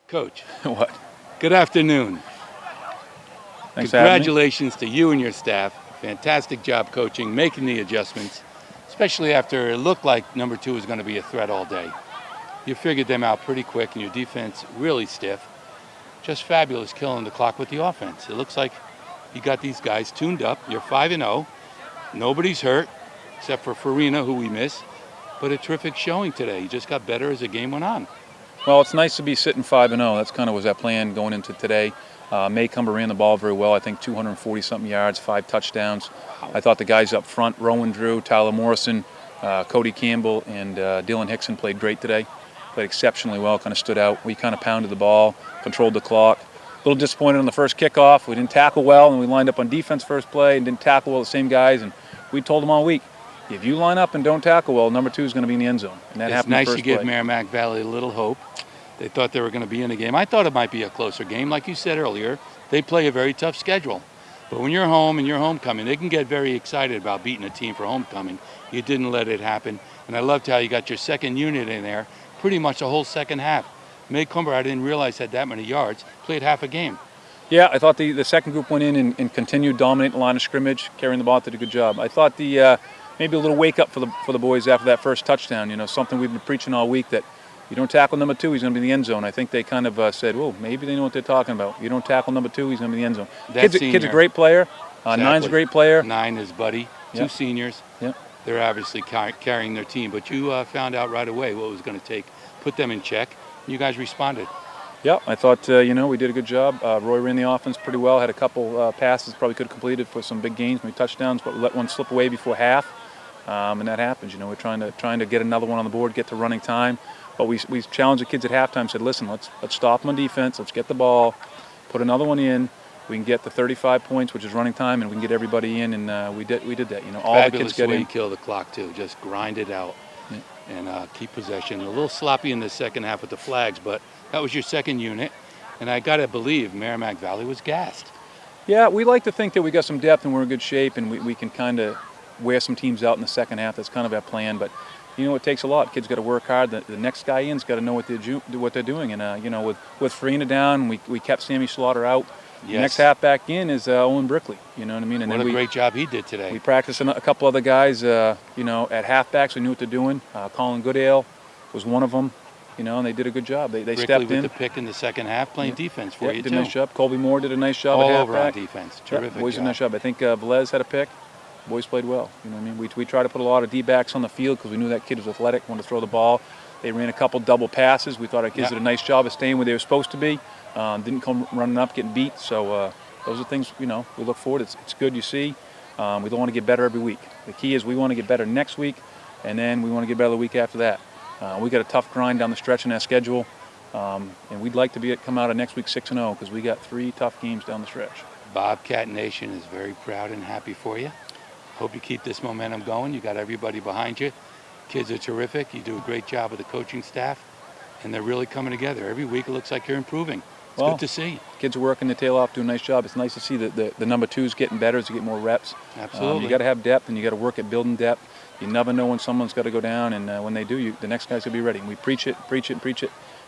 Coach, What? good afternoon. Thanks for having me. Congratulations to you and your staff. Fantastic job coaching, making the adjustments, especially after it looked like number 2 was going to be a threat all day. You figured them out pretty quick, and your defense really stiff. Just fabulous killing the clock with the offense. It looks like you got these guys tuned up. You're 5-0. Nobody's hurt except for Farina, who we miss. But a terrific showing today. You just got better as the game went on. Well, it's nice to be sitting 5-0. That's kind of was our plan going into today. Maycumber ran the ball very well. I think 240-something yards, 5 touchdowns. Wow. I thought the guys up front, Rowan Drew, Tyler Morrison, Cody Campbell, and Dylan Hickson played great today. Played exceptionally well, kind of stood out. We kind of pounded the ball, controlled the clock. A little disappointed on the first kickoff. We didn't tackle well, and we lined up on defense first play and didn't tackle well the same guys. And we told them all week, if you line up and don't tackle well, number 2 is going to be in the end zone. And that happened It's nice the to first give play. Merrimack Valley a little hope. They thought they were going to be in the game. I thought it might be a closer game. Like you said earlier, they play a very tough schedule. But when you're home and you're homecoming, they can get very excited about beating a team for homecoming. You didn't let it happen. And I loved how you got your second unit in there pretty much the whole second half. Maycumber, I didn't realize, had that many yards, played half a game. Yeah, I thought the second group went in and continued dominating the line of scrimmage, carrying the ball, did a good job. I thought maybe a little wake up for the boys after that first touchdown. You know, something we've been preaching all week, that you don't tackle number 2, he's going to be in the end zone. I think they kind of said, well, maybe they know what they're talking about. You don't tackle number 2, he's going to be in the end zone. Kid's a great player. Exactly. 9's a great player. 9 is Buddy. 2 seniors. Yep. They're obviously carrying their team. But you found out right away what it was going to take. Put them in check. You guys responded. Yeah, I thought, we did a good job. Roy ran the offense pretty well, had a couple passes probably could have completed for some big gains, maybe touchdowns, but we let one slip away before half, and that happens. You know, we're trying to get another one on the board, get to running time, but we challenged the kids at halftime, said, listen, let's stop them on defense, let's get the ball, put another one in, we can get the 35 points, which is running time, and we can get everybody in, and we did that. You know, all Fabulous the kids get way in. you kill the clock, too. Just grind it out. And keep possession. A little sloppy in the second half with the flags, but that was your second unit. And I got to believe Merrimack Valley was gassed. Yeah, we like to think that we got some depth and we're in good shape and we can kind of wear some teams out in the second half. That's kind of our plan. But, you know, it takes a lot. Kids got to work hard. The next guy in's got to know what they're doing. And, with Farina down, we kept Sammy Slaughter out. Yes. The next half back in is Owen Brickley. You know what I mean? And what then a great job he did today. We practiced a couple other guys, at halfbacks. We knew what they're doing. Colin Goodale was one of them. You know, and they did a good job. They stepped in. with the pick in the second half, playing defense for you, did too. a nice job. Colby Moore did a nice job All at over on halfback. defense. Terrific boys job. did a nice job. I think Velez had a pick. Boys played well. You know what I mean? We tried to put a lot of D-backs on the field because we knew that kid was athletic, wanted to throw the ball. They ran a couple double passes. We thought our kids did a nice job of staying where they were supposed to be. Didn't come running up, getting beat. So those are things, we look forward. It's good, you see. We don't want to get better every week. The key is we want to get better next week, and then we want to get better the week after that. We got a tough grind down the stretch in our schedule, and we'd like to come out of next week 6-0 because we got 3 tough games down the stretch. Bobcat Nation is very proud and happy for you. Hope you keep this momentum going. You got everybody behind you. Kids are terrific. You do a great job with the coaching staff, and they're really coming together. Every week it looks like you're improving. It's good to see. Kids are working their tail off, doing a nice job. It's nice to see that the number 2's getting better as you get more reps. Absolutely. You got to have depth, and you got to work at building depth. You never know when someone's got to go down, and when they do, the next guy's going to be ready. And we preach it,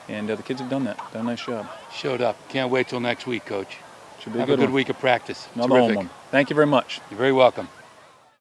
and the kids have done that. Done a nice job. Showed up. Can't wait till next week, Coach. Should be Have a good week of practice. Another home one. Thank you very much. You're very welcome.